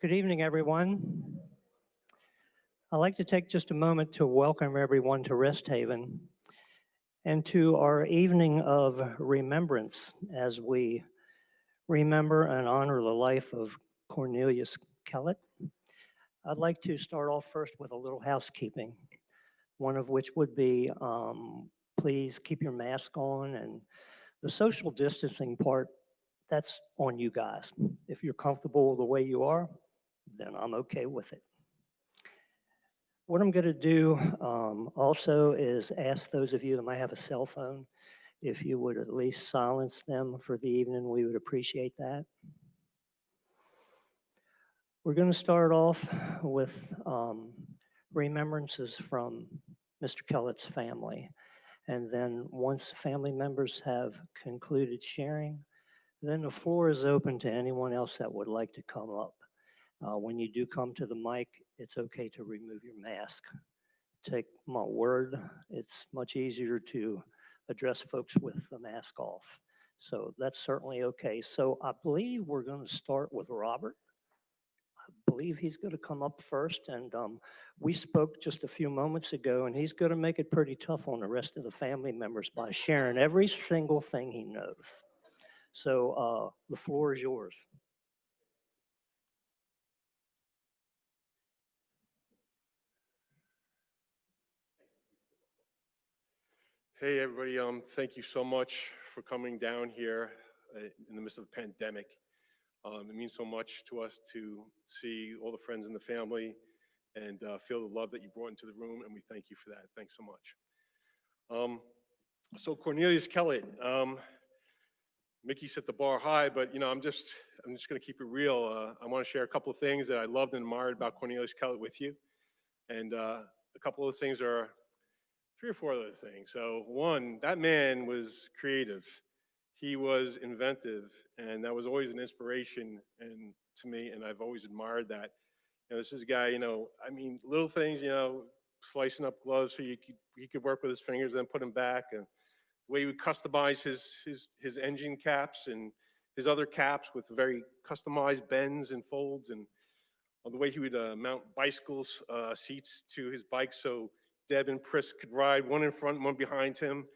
Good evening, everyone. I'd like to take just a moment to welcome everyone to Resthaven and to our evening of remembrance as we remember and honor the life of Cornelius Kellett. I'd like to start off first with a little housekeeping, one of which would be please keep your mask on, and the social distancing part, that's on you guys. If you're comfortable the way you are, then I'm okay with it. What I'm going to do also is ask those of you that might have a cell phone, if you would at least silence them for the evening, we would appreciate that. We're going to start off with remembrances from Mr. Kellett's family. And then once family members have concluded sharing, then the floor is open to anyone else that would like to come up. When you do come to the mic, it's okay to remove your mask. Take my word, it's much easier to address folks with the mask off. So that's certainly okay. So I believe we're going to start with Robert. I believe he's going to come up first. And we spoke just a few moments ago, and he's going to make it pretty tough on the rest of the family members by sharing every single thing he knows. So the floor is yours. Hey everybody, thank you so much for coming down here in the midst of a pandemic. It means so much to us to see all the friends and the family and feel the love that you brought into the room, and we thank you for that. Thanks so much. So Cornelius Kellett, Mickey set the bar high, but I'm just going to keep it real. I want to share a couple of things that I loved and admired about Cornelius Kellett with you, and a couple of those things are 3 or 4 other things. So one, that man was creative. He was inventive, and that was always an inspiration and to me, and I've always admired that. This is a guy, little things, slicing up gloves so he could work with his fingers, then put them back, and the way he would customize his engine caps and his other caps with very customized bends and folds, and the way he would mount bicycle seats to his bike so Deb and Pris could ride, one in front, one behind him.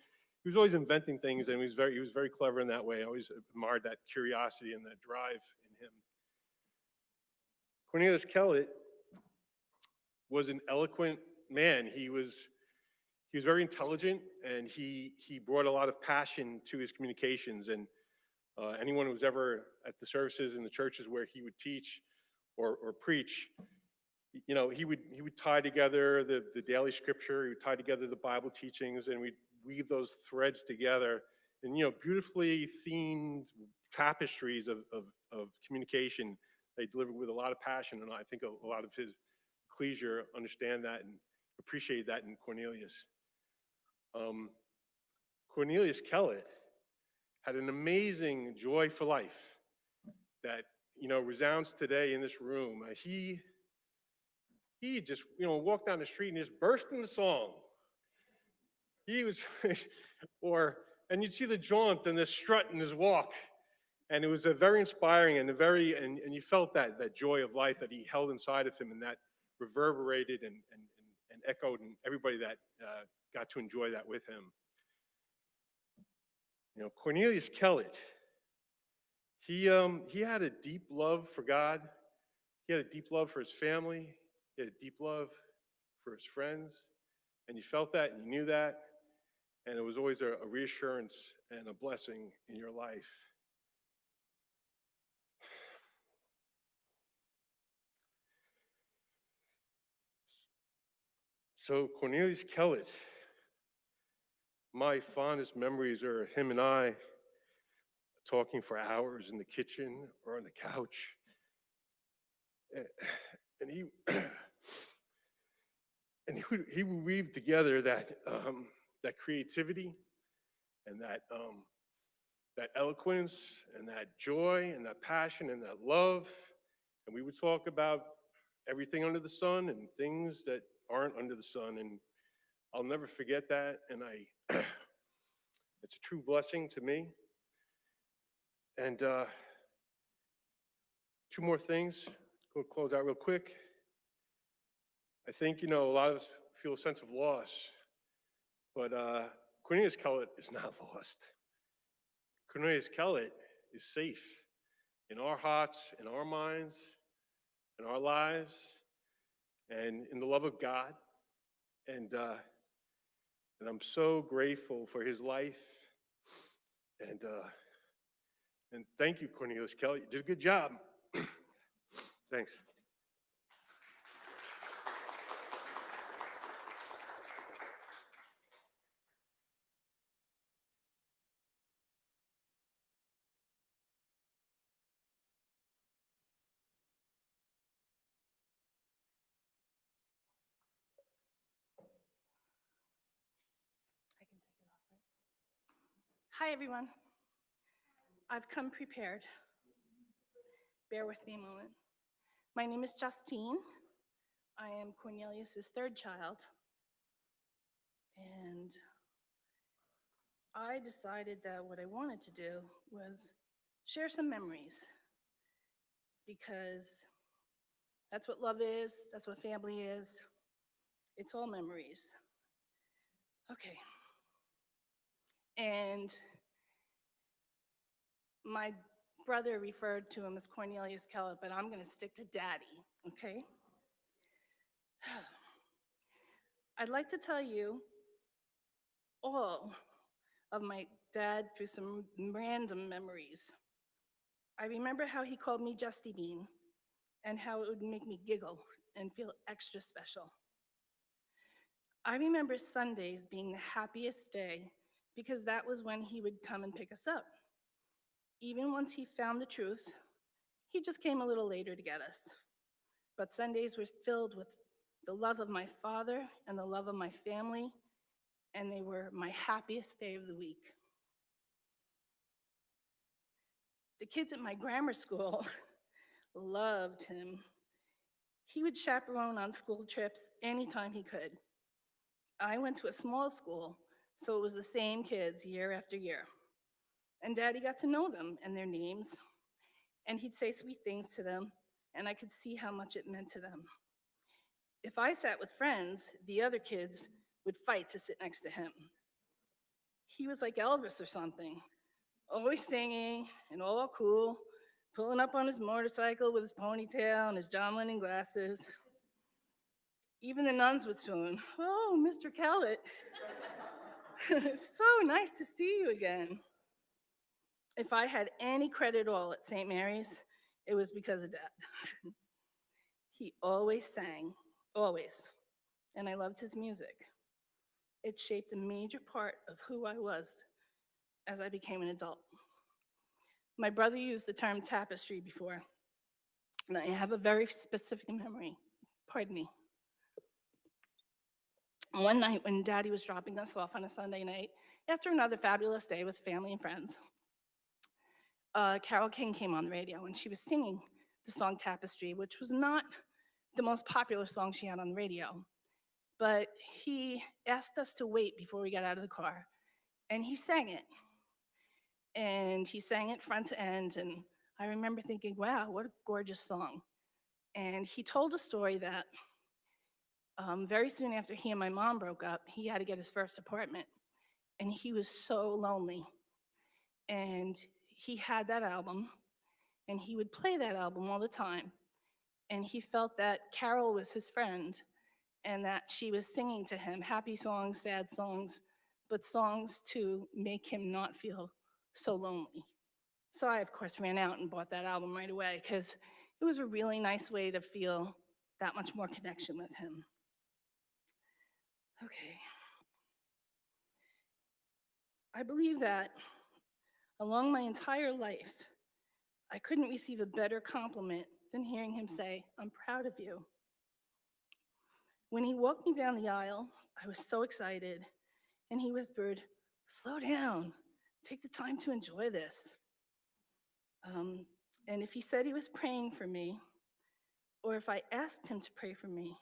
He was always inventing things, and he was very clever in that way. I always admired that curiosity and that drive in him. Cornelius Kellett was an eloquent man. He was very intelligent, and he brought a lot of passion to his communications. And anyone who was ever at the services in the churches where he would teach or preach, he would tie together the daily scripture, he would tie together the Bible teachings, and we'd weave those threads together in beautifully themed tapestries of communication. They delivered with a lot of passion, and I think a lot of his ecclesia understand that and appreciate that in Cornelius. Cornelius Kellett had an amazing joy for life that resounds today in this room. He just walked down the street and just burst into song. He was, and you'd see the jaunt and the strut in his walk, and it was a very inspiring and and you felt that joy of life that he held inside of him, and that reverberated and echoed in everybody that got to enjoy that with him. Cornelius Kellett, he had a deep love for God. He had a deep love for his family. He had a deep love for his friends, and you felt that and you knew that, and it was always a reassurance and a blessing in your life. So Cornelius Kellett, my fondest memories are him and I talking for hours in the kitchen or on the couch, and he would weave together that creativity and that eloquence and that joy and that passion and that love, and we would talk about everything under the sun and things that aren't under the sun, and I'll never forget that, and it's a true blessing to me. And 2 more things. We'll close out real quick. I think, a lot of us feel a sense of loss, but Cornelius Kellett is not lost. Cornelius Kellett is safe in our hearts, in our minds, in our lives, and in the love of God. And I'm so grateful for his life. And thank you, Cornelius Kellett. You did a good job. Thanks. Hi, everyone. I've come prepared. Bear with me a moment. My name is Justine. I am Cornelius's third child. And I decided that what I wanted to do was share some memories, because that's what love is, that's what family is. It's all memories. Okay. And my brother referred to him as Cornelius Kellett, but I'm going to stick to Daddy, okay? I'd like to tell you all of my dad through some random memories. I remember how he called me Justy Bean and how it would make me giggle and feel extra special. I remember Sundays being the happiest day because that was when he would come and pick us up. Even once he found the truth, he just came a little later to get us. But Sundays were filled with the love of my father and the love of my family, and they were my happiest day of the week. The kids at my grammar school loved him. He would chaperone on school trips anytime he could. I went to a small school, so it was the same kids year after year. And Daddy got to know them and their names, and he'd say sweet things to them, and I could see how much it meant to them. If I sat with friends, the other kids would fight to sit next to him. He was like Elvis or something, always singing and all cool, pulling up on his motorcycle with his ponytail and his John Lennon glasses. Even the nuns would swoon, "Oh, Mr. Kellett, so nice to see you again." If I had any credit at all at St. Mary's, it was because of Dad. He always sang, always, and I loved his music. It shaped a major part of who I was as I became an adult. My brother used the term tapestry before, and I have a very specific memory. Pardon me. One night when Daddy was dropping us off on a Sunday night, after another fabulous day with family and friends, Carole King came on the radio, and she was singing the song Tapestry, which was not the most popular song she had on the radio. But he asked us to wait before we got out of the car, and he sang it. And he sang it front to end, and I remember thinking, wow, what a gorgeous song. And he told a story that very soon after he and my mom broke up, he had to get his first apartment, and he was so lonely. And he had that album, and he would play that album all the time. And he felt that Carole was his friend, and that she was singing to him happy songs, sad songs, but songs to make him not feel so lonely. So I, of course, ran out and bought that album right away because it was a really nice way to feel that much more connection with him. Okay. I believe that along my entire life, I couldn't receive a better compliment than hearing him say, "I'm proud of you." When he walked me down the aisle, I was so excited, and he whispered, "Slow down, take the time to enjoy this." And if he said he was praying for me, or if I asked him to pray for me,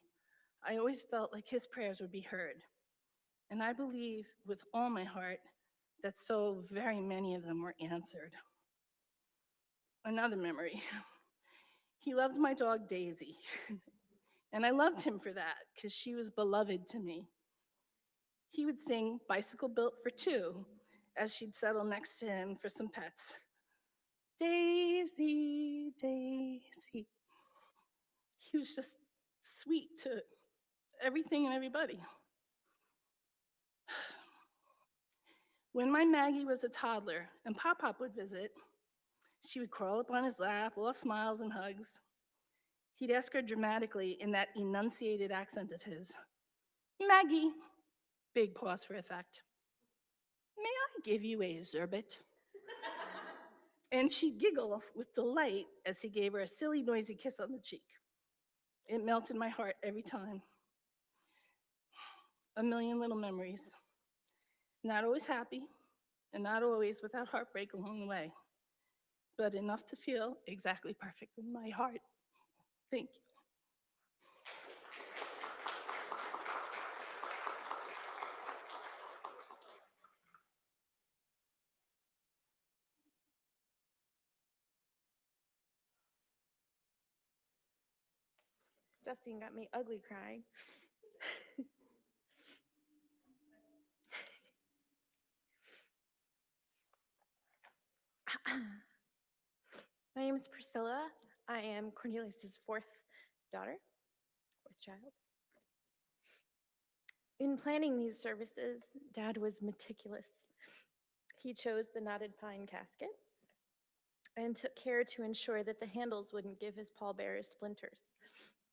I always felt like his prayers would be heard. And I believe with all my heart that so very many of them were answered. Another memory. He loved my dog, Daisy. And I loved him for that because she was beloved to me. He would sing Bicycle Built for Two as she'd settle next to him for some pets. Daisy, Daisy. He was just sweet to everything and everybody. When my Maggie was a toddler and Pop Pop would visit, she would crawl up on his lap, all smiles and hugs. He'd ask her dramatically in that enunciated accent of his, "Maggie," big pause for effect, "may I give you a zerbit?" And she'd giggle with delight as he gave her a silly, noisy kiss on the cheek. It melted my heart every time. A million little memories. Not always happy, and not always without heartbreak along the way, but enough to feel exactly perfect in my heart. Thank you. Justine got me ugly crying. My name is Priscilla. I am Cornelius's fourth daughter, fourth child. In planning these services, Dad was meticulous. He chose the knotted pine casket and took care to ensure that the handles wouldn't give his pallbearers splinters.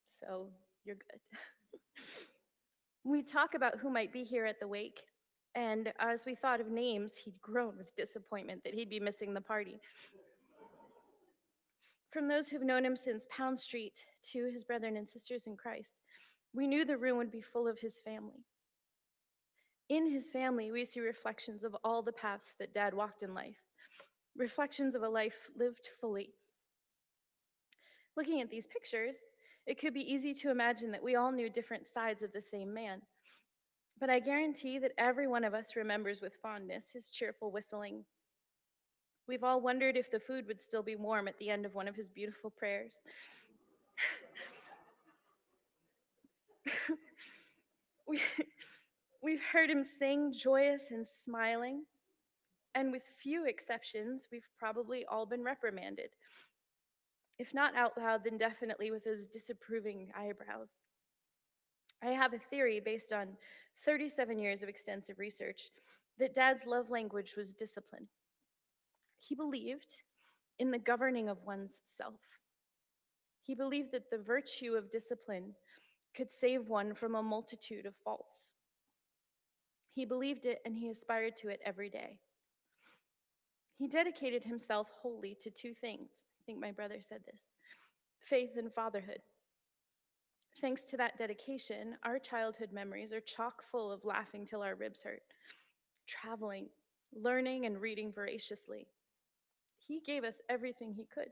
So you're good. We talk about who might be here at the wake, and as we thought of names, he'd groan with disappointment that he'd be missing the party. From those who've known him since Pound Street to his brethren and sisters in Christ, we knew the room would be full of his family. In his family, we see reflections of all the paths that Dad walked in life, reflections of a life lived fully. Looking at these pictures, it could be easy to imagine that we all knew different sides of the same man. But I guarantee that every one of us remembers with fondness his cheerful whistling. We've all wondered if the food would still be warm at the end of one of his beautiful prayers. We've heard him sing joyous and smiling, and with few exceptions, we've probably all been reprimanded. If not out loud, then definitely with those disapproving eyebrows. I have a theory based on 37 years of extensive research that Dad's love language was discipline. He believed in the governing of one's self. He believed that the virtue of discipline could save one from a multitude of faults. He believed it and he aspired to it every day. He dedicated himself wholly to two things. I think my brother said this: faith and fatherhood. Thanks to that dedication, our childhood memories are chock full of laughing till our ribs hurt, traveling, learning, and reading voraciously. He gave us everything he could.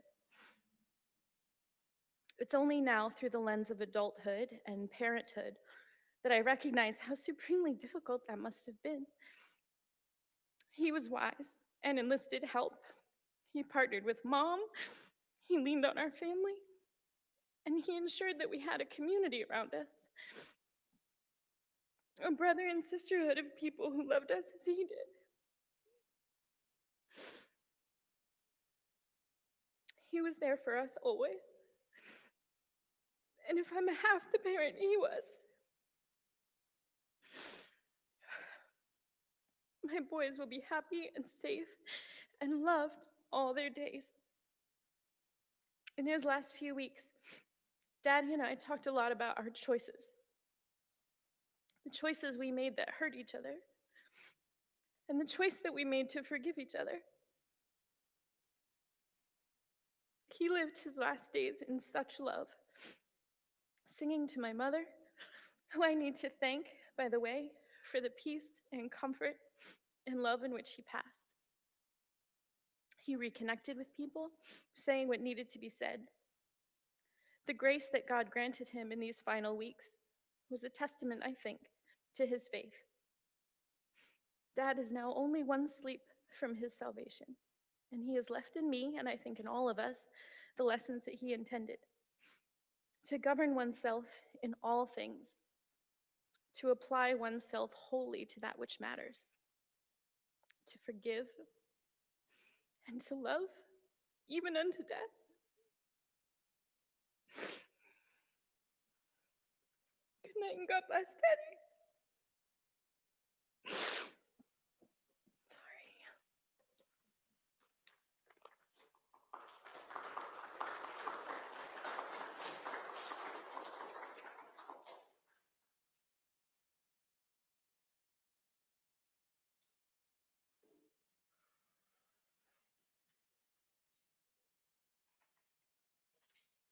It's only now through the lens of adulthood and parenthood that I recognize how supremely difficult that must have been. He was wise and enlisted help. He partnered with Mom, he leaned on our family, and he ensured that we had a community around us. A brother and sisterhood of people who loved us as he did. He was there for us always. And if I'm half the parent he was, my boys will be happy and safe and loved all their days. In his last few weeks, Daddy and I talked a lot about our choices. The choices we made that hurt each other, and the choice that we made to forgive each other. He lived his last days in such love, singing to my mother, who I need to thank, by the way, for the peace and comfort and love in which he passed. He reconnected with people, saying what needed to be said. The grace that God granted him in these final weeks was a testament, I think, to his faith. Dad is now only one sleep from his salvation, and he has left in me, and I think in all of us, the lessons that he intended. To govern oneself in all things, to apply oneself wholly to that which matters, to forgive and to love, even unto death. Good night and God bless, Daddy. Sorry.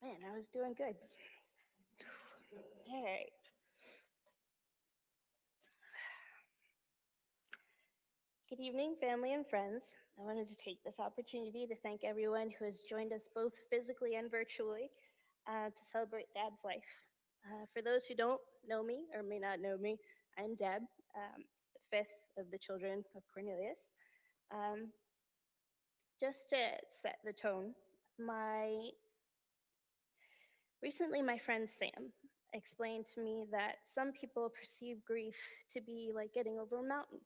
Man, I was doing good. All right. Good evening, family and friends. I wanted to take this opportunity to thank everyone who has joined us both physically and virtually to celebrate Dad's life. For those who don't know me or may not know me, I'm Deb, the fifth of the children of Cornelius. Just to set the tone, recently my friend Sam explained to me that some people perceive grief to be like getting over a mountain.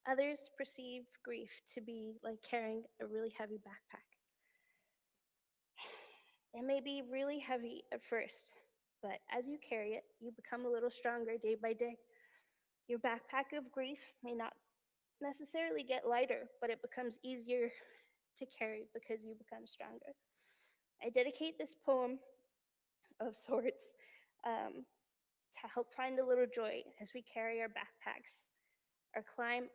Others perceive grief to be like carrying a really heavy backpack. It may be really heavy at first, but as you carry it, you become a little stronger day by day. Your backpack of grief may not necessarily get lighter, but it becomes easier to carry because you become stronger. I dedicate this poem of sorts to help find a little joy as we carry our backpacks or climb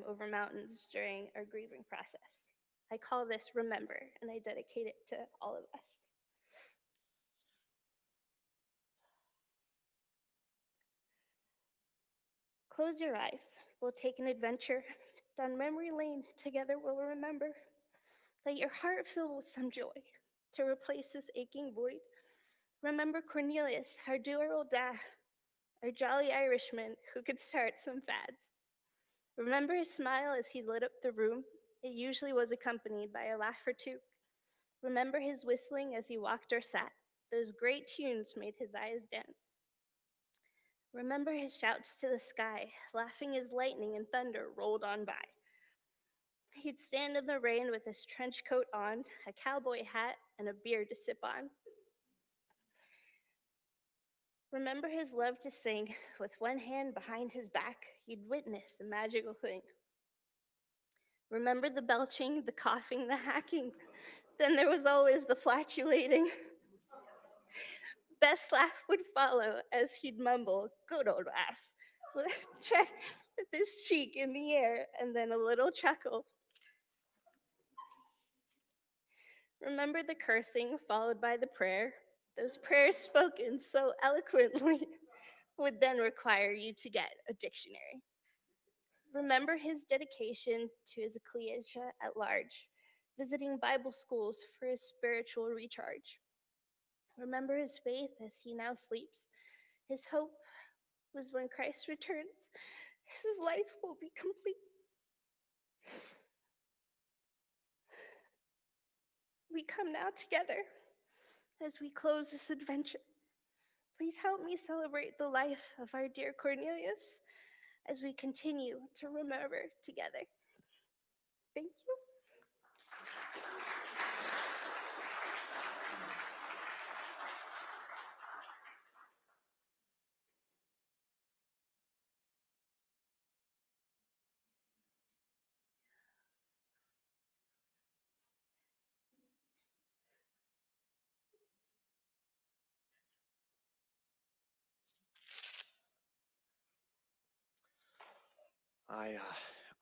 over mountains during our grieving process. I call this Remember, and I dedicate it to all of us. Close your eyes. We'll take an adventure. Down memory lane, together we'll remember. Let your heart fill with some joy to replace this aching void. Remember Cornelius, our dear old dad, our jolly Irishman who could start some fads. Remember his smile as he lit up the room? It usually was accompanied by a laugh or two. Remember his whistling as he walked or sat? Those great tunes made his eyes dance. Remember his shouts to the sky, laughing as lightning and thunder rolled on by. He'd stand in the rain with his trench coat on, a cowboy hat, and a beer to sip on. Remember his love to sing, with one hand behind his back, you'd witness a magical thing. Remember the belching, the coughing, the hacking. Then there was always the flatulating. Best laugh would follow as he'd mumble, good old ass, with his cheek in the air, and then a little chuckle. Remember the cursing followed by the prayer? Those prayers spoken so eloquently would then require you to get a dictionary. Remember his dedication to his ecclesia at large, visiting Bible schools for his spiritual recharge. Remember his faith as he now sleeps. His hope was when Christ returns, his life will be complete. We come now together as we close this adventure. Please help me celebrate the life of our dear Cornelius as we continue to remember together. Thank you.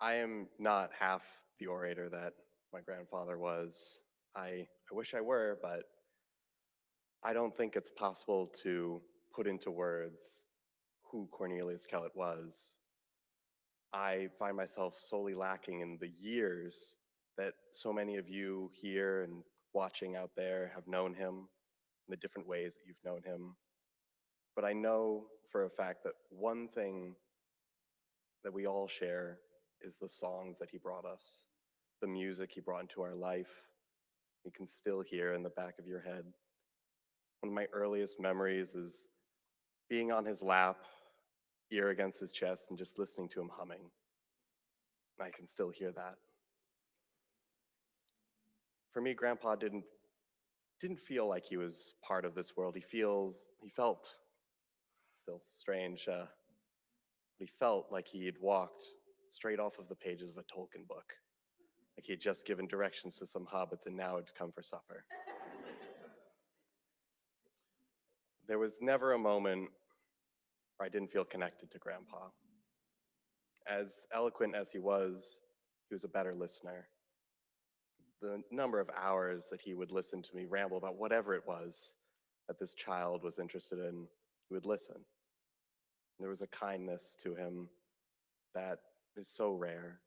I am not half the orator that my grandfather was. I wish I were, but I don't think it's possible to put into words who Cornelius Kellett was. I find myself solely lacking in the years that so many of you here and watching out there have known him, in the different ways that you've known him. But I know for a fact that one thing that we all share is the songs that he brought us, the music he brought into our life, you can still hear in the back of your head. One of my earliest memories is being on his lap, ear against his chest, and just listening to him humming. I can still hear that. For me, Grandpa didn't feel like he was part of this world. He felt, still strange, but he felt like he had walked straight off of the pages of a Tolkien book. Like he had just given directions to some hobbits and now had come for supper. There was never a moment where I didn't feel connected to Grandpa. As eloquent as he was a better listener. The number of hours that he would listen to me ramble about whatever it was that this child was interested in, he would listen. There was a kindness to him that is so rare.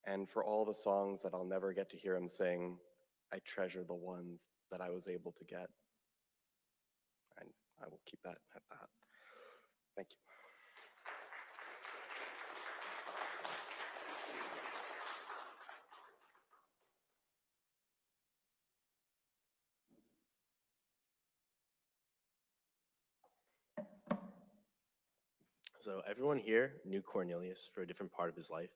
And for all the songs that I'll never get to hear him sing, I treasure the ones that I was able to get. And I will keep that at that. Thank you. So everyone here knew Cornelius for a different part of his life.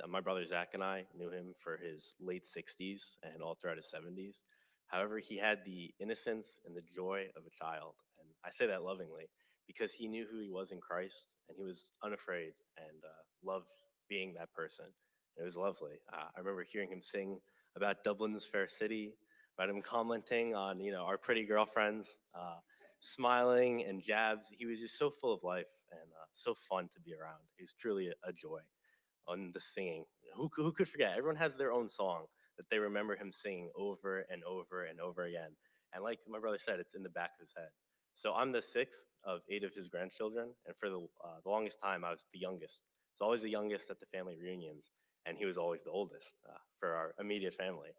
My brother Zach and I knew him for his late 60s and all throughout his 70s. However, he had the innocence and the joy of a child. And I say that lovingly because he knew who he was in Christ and he was unafraid and loved being that person. It was lovely. I remember hearing him sing about Dublin's fair city, about him commenting on, our pretty girlfriends, smiling and jabs. He was just so full of life and so fun to be around. He was truly a joy. On the singing, who could forget? Everyone has their own song that they remember him singing over and over and over again. And like my brother said, it's in the back of his head. So I'm the sixth of 8 of his grandchildren, and for the longest time, I was the youngest. I was always the youngest at the family reunions, and he was always the oldest for our immediate family.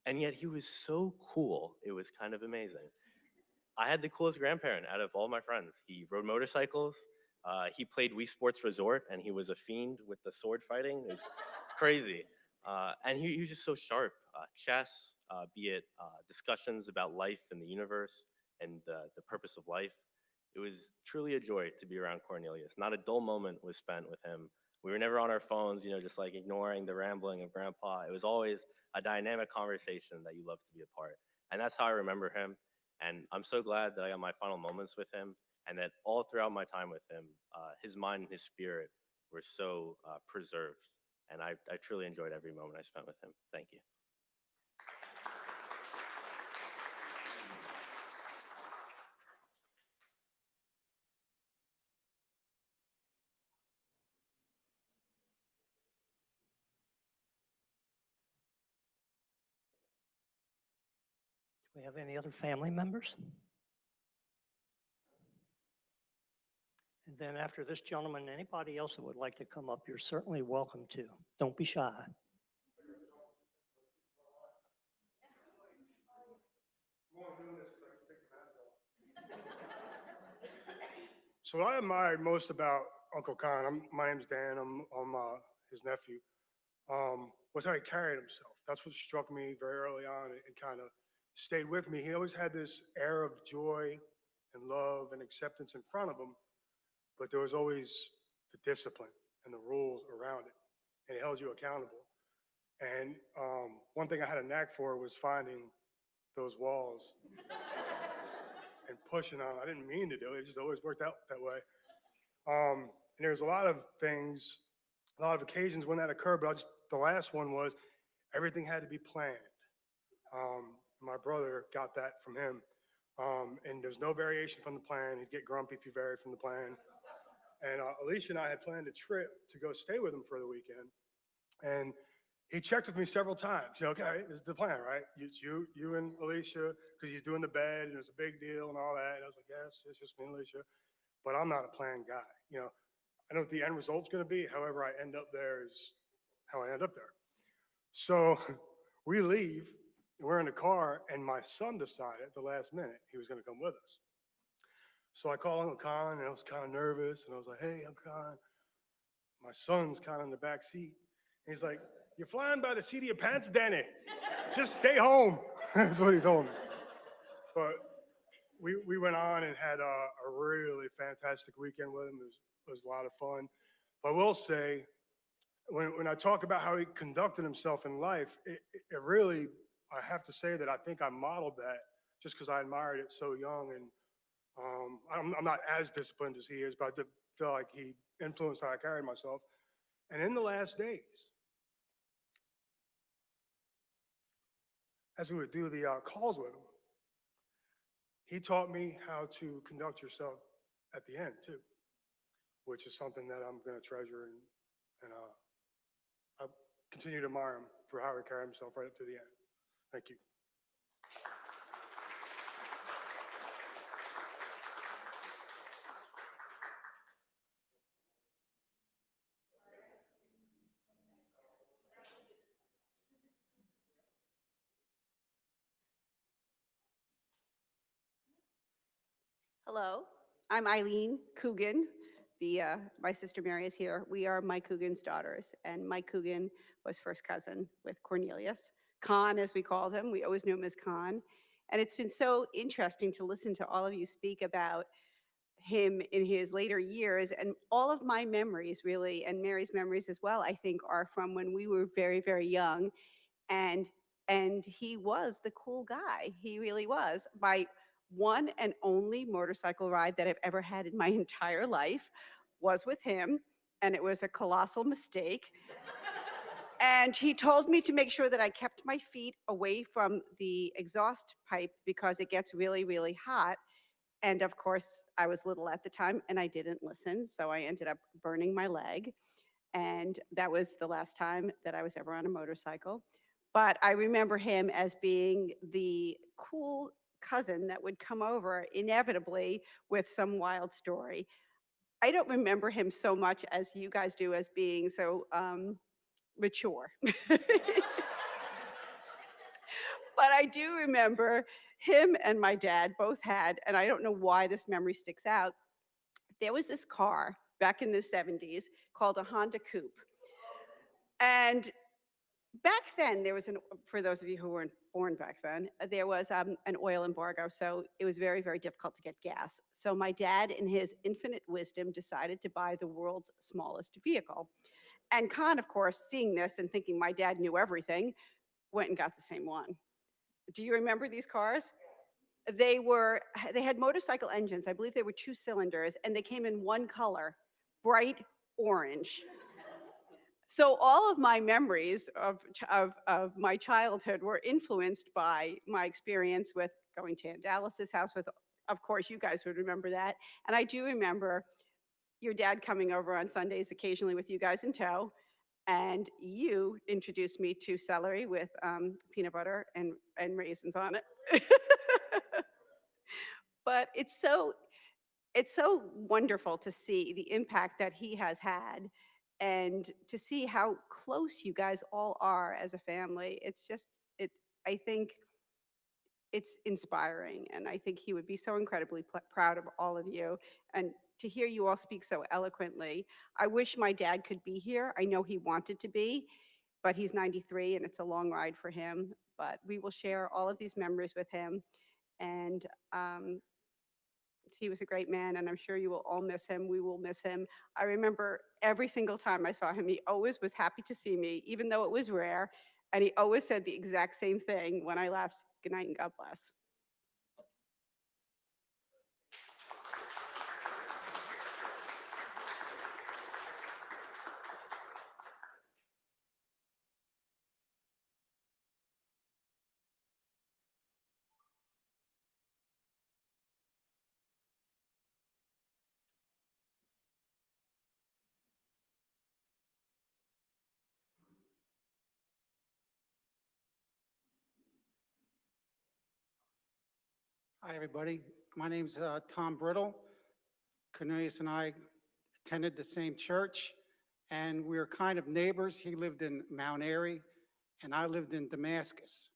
And yet he was so cool, it was kind of amazing. I had the coolest grandparent out of all my friends. He rode motorcycles. He played Wii Sports Resort, and he was a fiend with the sword fighting. It's crazy. And he was just so sharp. Chess, be it discussions about life and the universe and the purpose of life. It was truly a joy to be around Cornelius. Not a dull moment was spent with him. We were never on our phones, just like ignoring the rambling of Grandpa. It was always a dynamic conversation that you love to be a part. And that's how I remember him. And I'm so glad that I got my final moments with him and that all throughout my time with him, his mind and his spirit were so preserved. And I truly enjoyed every moment I spent with him. Thank you. Do we have any other family members? And then after this gentleman, anybody else that would like to come up, you're certainly welcome to. Don't be shy. So what I admired most about Uncle Con, my name's Dan, I'm his nephew, was how he carried himself. That's what struck me very early on and kind of stayed with me. He always had this air of joy and love and acceptance in front of him, but there was always the discipline and the rules around it, and it held you accountable. And one thing I had a knack for was finding those walls and pushing on. I didn't mean to do it; it just always worked out that way. And there's a lot of things, a lot of occasions when that occurred, but the last one was everything had to be planned. My brother got that from him. And there's no variation from the plan. He'd get grumpy if you varied from the plan. And Alicia and I had planned a trip to go stay with him for the weekend. And he checked with me several times. Okay, this is the plan, right? It's you and Alicia, because he's doing the bed, and it's a big deal and all that. And I was like, yes, it's just me and Alicia. But I'm not a plan guy. I know what the end result's going to be. However I end up there is how I end up there. So we leave, and we're in the car, and my son decided at the last minute he was going to come with us. So I called Uncle Con, and I was kind of nervous, and I was like, hey, Uncle Con, my son's kind of in the back seat. And he's like, you're flying by the seat of your pants, Danny. Just stay home. That's what he told me. But we went on and had a really fantastic weekend with him. It was a lot of fun. But I will say, when I talk about how he conducted himself in life, it really, I have to say that I think I modeled that just because I admired it so young. And I'm not as disciplined as he is, but I did feel like he influenced how I carried myself. And in the last days, as we would do the calls with him, he taught me how to conduct yourself at the end too, which is something that I'm going to treasure, and I continue to admire him for how he carried himself right up to the end. Thank you. Hello, I'm Eileen Coogan. My sister Mary is here. We are Mike Coogan's daughters, and Mike Coogan was first cousin with Cornelius. Con, as we called him, we always knew him as Con. And it's been so interesting to listen to all of you speak about him in his later years, and all of my memories really, and Mary's memories as well, I think, are from when we were very, very young. And he was the cool guy. He really was. My one and only motorcycle ride that I've ever had in my entire life was with him, and it was a colossal mistake. And he told me to make sure that I kept my feet away from the exhaust pipe because it gets really, really hot. And of course, I was little at the time and I didn't listen, so I ended up burning my leg. And that was the last time that I was ever on a motorcycle. But I remember him as being the cool cousin that would come over inevitably with some wild story. I don't remember him so much as you guys do as being so mature. But I do remember him and my dad both had, and I don't know why this memory sticks out, there was this car back in the 70s called a Honda Coupe. And back then, there was for those of you who weren't born back then, there was an oil embargo, so it was very, very difficult to get gas. So my dad, in his infinite wisdom, decided to buy the world's smallest vehicle. And Con, of course, seeing this and thinking my dad knew everything, went and got the same one. Do you remember these cars? They had motorcycle engines. I believe they were 2 cylinders, and they came in one color, bright orange. So all of my memories of my childhood were influenced by my experience with going to Aunt Alice's house with, of course, you guys would remember that. And I do remember your dad coming over on Sundays occasionally with you guys in tow. And you introduced me to celery with peanut butter and raisins on it. But it's so wonderful to see the impact that he has had and to see how close you guys all are as a family. I think it's inspiring, and I think he would be so incredibly proud of all of you. And to hear you all speak so eloquently, I wish my dad could be here. I know he wanted to be, but he's 93 and it's a long ride for him. But we will share all of these memories with him. And he was a great man, and I'm sure you will all miss him. We will miss him. I remember every single time I saw him, he always was happy to see me, even though it was rare. And he always said the exact same thing when I left. Good night and God bless. Hi, everybody. My name's Tom Brittle. Cornelius and I attended the same church, and we were kind of neighbors. He lived in Mount Airy, and I lived in Damascus.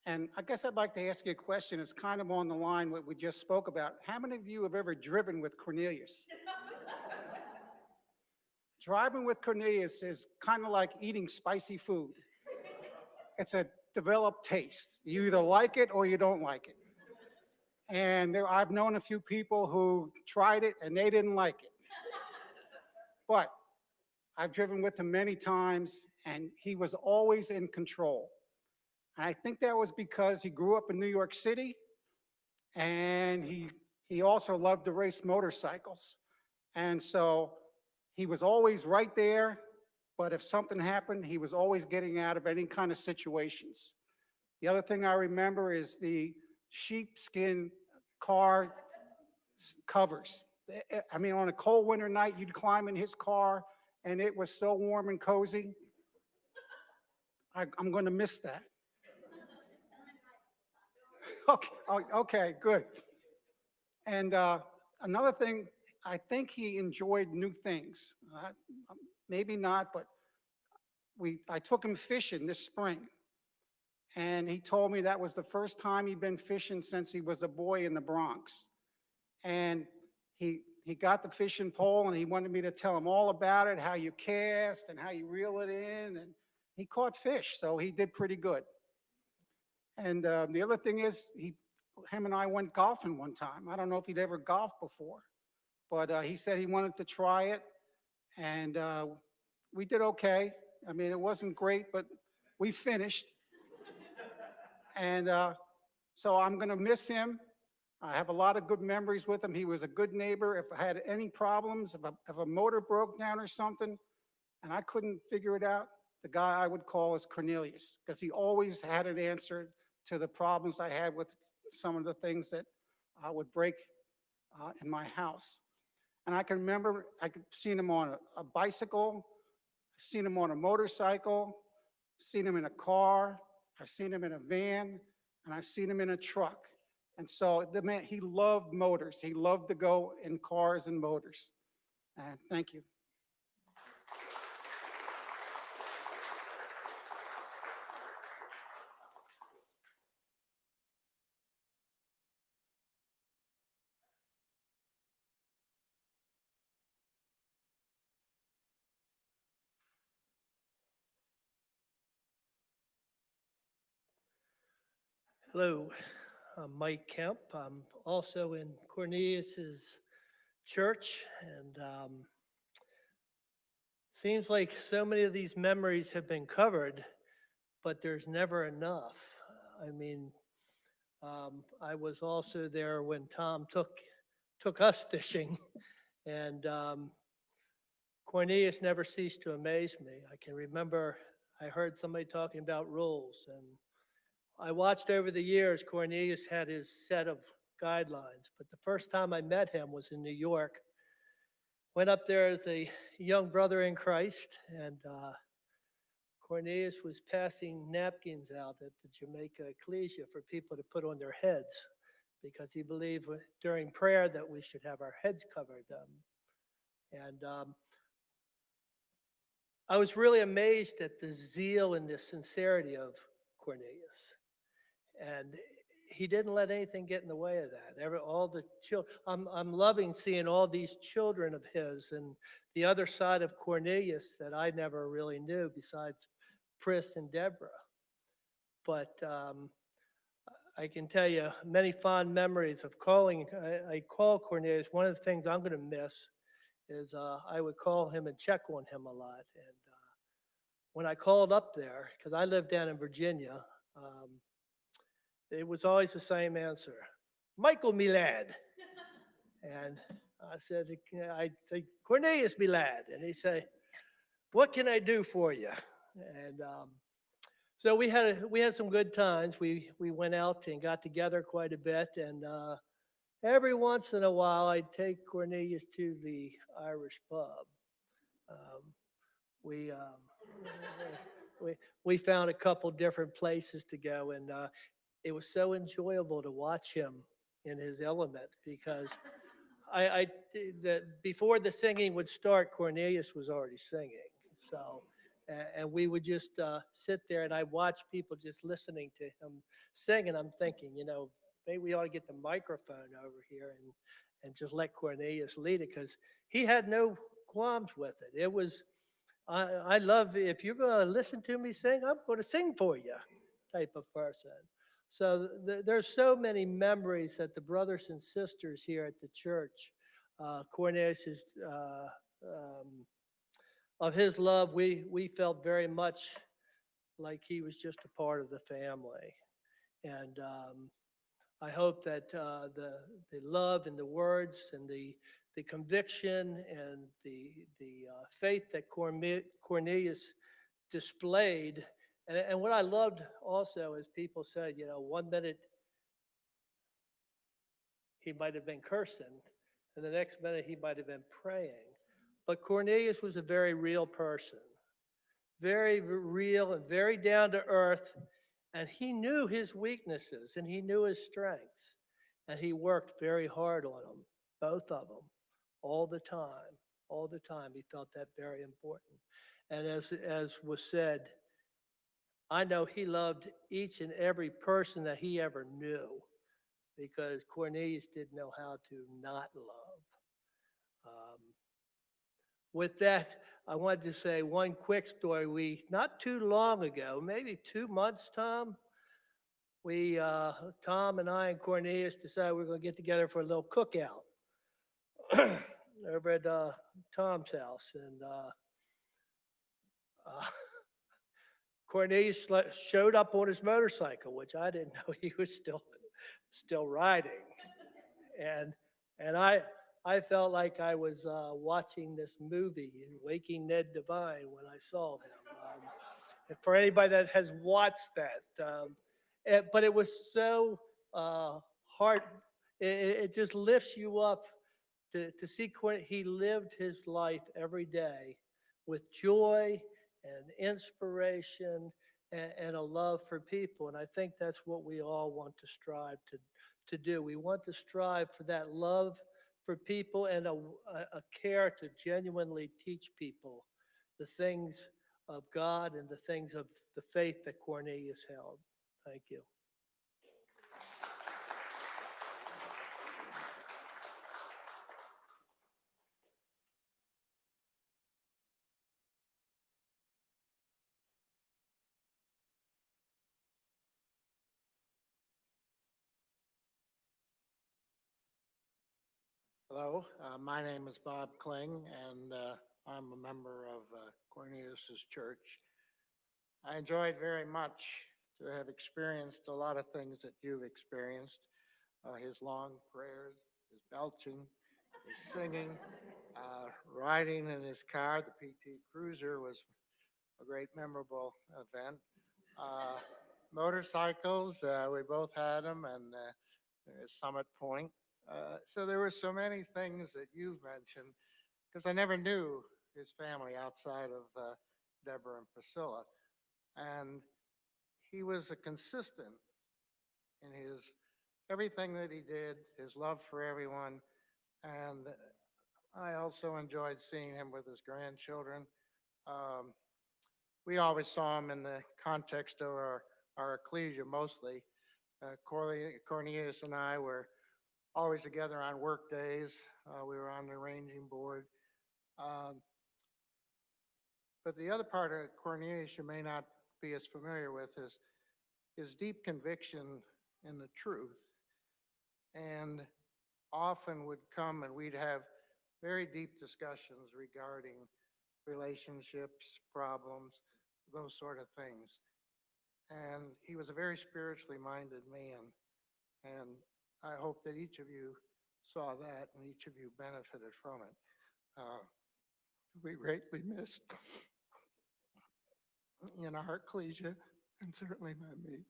And I guess I'd like to ask you a question. It's kind of on the line what we just spoke about. How many of you have ever driven with Cornelius? driving with Cornelius is kind of like eating spicy food. It's a developed taste. You either like it or you don't like it. And I've known a few people who tried it and they didn't like it. But I've driven with him many times and he was always in control. And I think that was because he grew up in New York City and he also loved to race motorcycles. And so he was always right there, but if something happened, he was always getting out of any kind of situations. The other thing I remember is the sheepskin car covers. I mean, on a cold winter night, you'd climb in his car and it was so warm and cozy. I'm going to miss that. Okay, good. And another thing, I think he enjoyed new things. Maybe not, but I took him fishing this spring. And he told me that was the first time he'd been fishing since he was a boy in the Bronx. And he got the fishing pole and he wanted me to tell him all about it, how you cast and how you reel it in. And he caught fish, so he did pretty good. And the other thing is, him and I went golfing one time. I don't know if he'd ever golfed before, but he said he wanted to try it. And we did okay. I mean, it wasn't great, but we finished. And so I'm going to miss him. I have a lot of good memories with him. He was a good neighbor. If I had any problems, if a motor broke down or something, and I couldn't figure it out, the guy I would call is Cornelius, because he always had an answer to the problems I had with some of the things that would break in my house. And I can remember, I've seen him on a bicycle, I've seen him on a motorcycle, seen him in a car, I've seen him in a van, and I've seen him in a truck. And so the man, he loved motors. He loved to go in cars and motors. And thank you. Hello, I'm Mike Kemp. I'm also in Cornelius's church, and seems like so many of these memories have been covered, but there's never enough. I mean, I was also there when Tom took us fishing, and Cornelius never ceased to amaze me. I can remember I heard somebody talking about rules, and I watched over the years, Cornelius had his set of guidelines, but the first time I met him was in New York. Went up there as a young brother in Christ, and Cornelius was passing napkins out at the Jamaica Ecclesia for people to put on their heads, because he believed during prayer that we should have our heads covered. I was really amazed at the zeal and the sincerity of Cornelius. And he didn't let anything get in the way of that. All the children, I'm loving seeing all these children of his and the other side of Cornelius that I never really knew besides Pris and Deborah. But I can tell you many fond memories of calling. I call Cornelius. One of the things I'm going to miss is I would call him and check on him a lot. And when I called up there, because I lived down in Virginia, it was always the same answer, Michael, me lad. And I'd say, Cornelius, me lad. And he'd say, what can I do for you? And so we had some good times. We went out and got together quite a bit. And every once in a while, I'd take Cornelius to the Irish pub. We found a couple different places to go, and it was so enjoyable to watch him in his element, because before the singing would start, Cornelius was already singing. So, and we would just sit there, and I watch people just listening to him sing, and I'm thinking, maybe we ought to get the microphone over here and just let Cornelius lead it, because he had no qualms with it. It was, I love, if you're going to listen to me sing, I'm going to sing for you type of person. So there's so many memories that the brothers and sisters here at the church, Cornelius is, of his love, we felt very much like he was just a part of the family. And I hope that the love and the words and the conviction and the faith that Cornelius displayed, and what I loved also is people said, you know, 1 minute he might have been cursing, and the next minute he might have been praying. But Cornelius was a very real person, very real and very down to earth. And he knew his weaknesses and he knew his strengths. And he worked very hard on them, both of them, all the time. All the time. He felt that very important. And as was said, I know he loved each and every person that he ever knew, because Cornelius didn't know how to not love. With that, I wanted to say one quick story. Not too long ago, maybe 2 months, Tom, Tom and I and Cornelius decided we were going to get together for a little cookout over at Tom's house. And Cornelius showed up on his motorcycle, which I didn't know he was still riding. And I felt like I was watching this movie, Waking Ned Divine, when I saw him. For anybody that has watched that, but it was so hard. It just lifts you up to see he lived his life every day with joy and inspiration and a love for people. And I think that's what we all want to strive to do. We want to strive for that love for people and a care to genuinely teach people the things of God and the things of the faith that Cornelius held. Thank you. Hello, my name is Bob Kling, and I'm a member of Cornelius's church. I enjoyed very much to have experienced a lot of things that you've experienced. His long prayers, his belching, his singing, riding in his car, the PT Cruiser was a great memorable event. Motorcycles, we both had them, and Summit Point. So there were so many things that you've mentioned, because I never knew his family outside of Deborah and Priscilla. And he was a consistent in his everything that he did, his love for everyone. And I also enjoyed seeing him with his grandchildren. We always saw him in the context of our ecclesia mostly. Cornelius and I were always together on work days. We were on the arranging board. But the other part of Cornelius you may not be as familiar with is his deep conviction in the truth. And often would come and we'd have very deep discussions regarding relationships, problems, those sort of things. And he was a very spiritually minded man. And I hope that each of you saw that and each of you benefited from it. We greatly missed in our ecclesia, and certainly by me.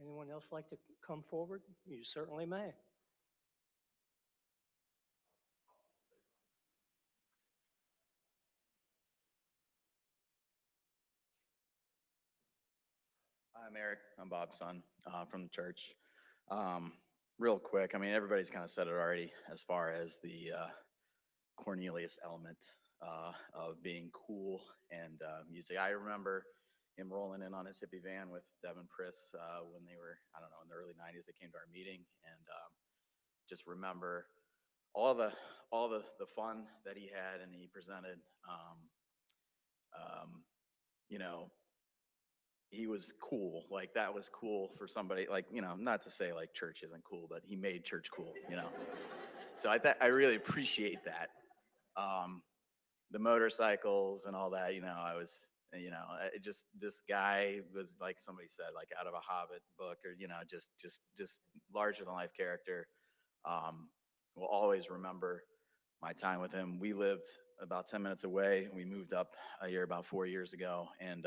Anyone else like to come forward? You certainly may. I'm Eric. I'm Bob's son from the church. Real quick, I mean, everybody's kind of said it already as far as the Cornelius element of being cool and music. I remember him rolling in on his hippie van with Devin Priss when they were, I don't know, in the early 90s. They came to our meeting, and just remember all the fun that he had and he presented. You know, he was cool. Like, that was cool for somebody, like, you know, not to say like church isn't cool, but he made church cool, you know. So I really appreciate that. The motorcycles and all that, you know, I was, you know, just, this guy was, like somebody said, like out of a Hobbit book, or, you know, just larger than life character. Will always remember my time with him. We lived about 10 minutes away. We moved up here about 4 years ago, and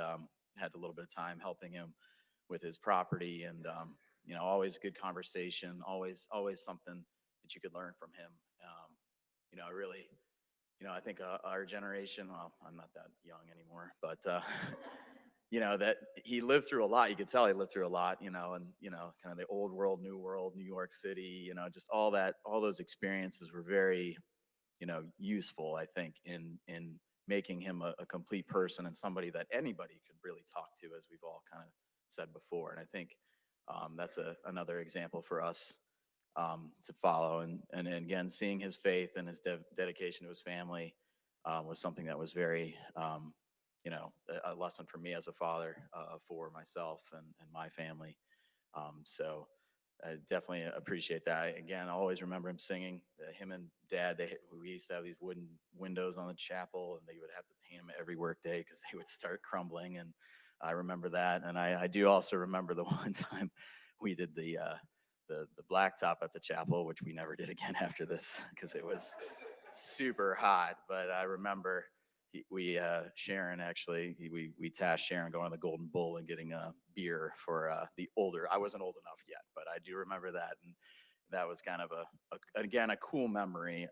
had a little bit of time helping him with his property, and you know, always good conversation, always something that you could learn from him. You know, really, you know, I think our generation, well, I'm not that young anymore, but you know, that he lived through a lot. You could tell he lived through a lot, you know, and, you know, kind of the old world, new world, New York City, you know, just all that, all those experiences were very, you know, useful, I think, in making him a complete person and somebody that anybody could really talk to, as we've all kind of said before. And I think that's another example for us to follow. And again, seeing his faith and his dedication to his family was something that was very, you know, a lesson for me as a father, for myself and my family. So I definitely appreciate that. Again, I always remember him singing. Him and Dad, we used to have these wooden windows on the chapel, and they would have to paint them every work day because they would start crumbling. And I remember that. And I do also remember the one time we did the blacktop at the chapel, which we never did again after this because it was super hot. But I remember Sharon, actually, we tasked Sharon going to the Golden Bull and getting a beer for the older. I wasn't old enough yet, but I do remember that, and that was kind of again a cool memory.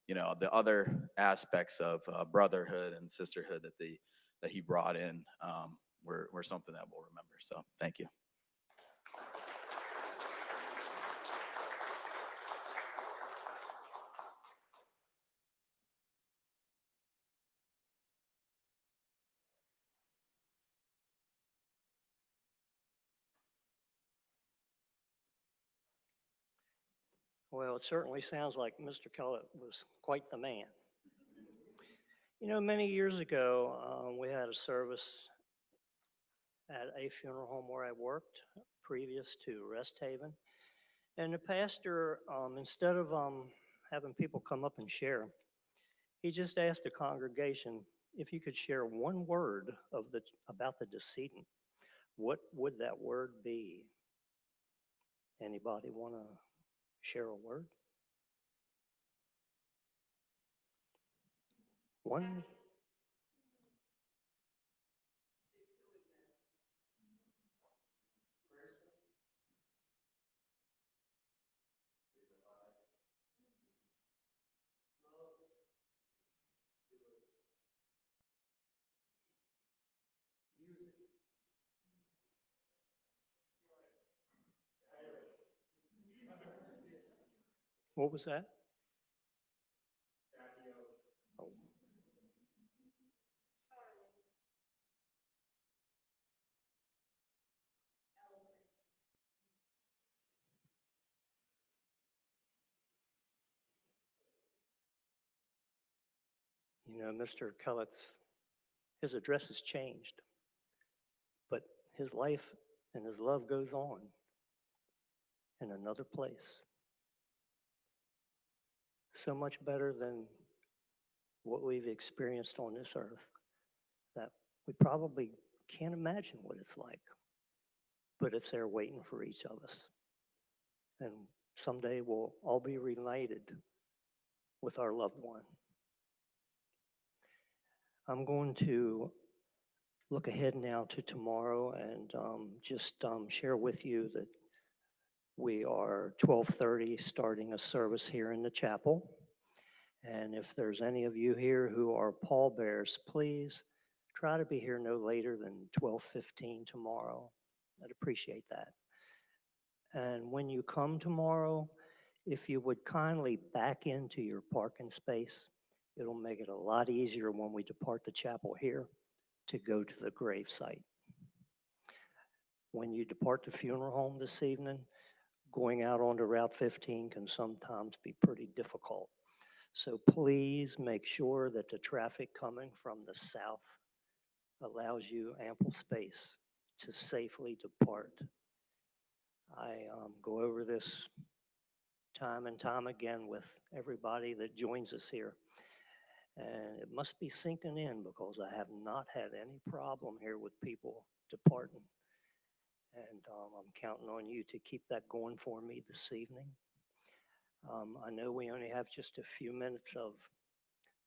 You know, the other aspects of brotherhood and sisterhood that he brought in were something that we'll remember. So thank you. Well, it certainly sounds like Mr. Kellett was quite the man. You know, many years ago, we had a service at a funeral home where I worked previous to Resthaven. And the pastor, instead of having people come up and share, he just asked the congregation if you could share one word about the decedent. What would that word be? Anybody want to share a word? One? What was that? Oh. You know, Mr. Kellett's, his address has changed, but his life and his love goes on in another place. So much better than what we've experienced on this earth that we probably can't imagine what it's like, but it's there waiting for each of us. And someday we'll all be reunited with our loved one. I'm going to look ahead now to tomorrow and just share with you that we are 12:30 starting a service here in the chapel. And if there's any of you here who are pallbearers, please try to be here no later than 12:15 tomorrow. I'd appreciate that. And when you come tomorrow, if you would kindly back into your parking space, it'll make it a lot easier when we depart the chapel here to go to the grave site. When you depart the funeral home this evening, going out onto Route 15 can sometimes be pretty difficult. So please make sure that the traffic coming from the south allows you ample space to safely depart. I go over this time and time again with everybody that joins us here. And it must be sinking in because I have not had any problem here with people departing. And I'm counting on you to keep that going for me this evening. I know we only have just a few minutes of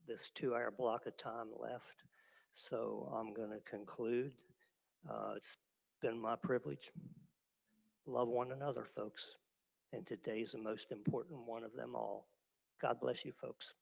this 2-hour block of time left, so I'm going to conclude. It's been my privilege. Love one another, folks, and today's the most important one of them all. God bless you, folks.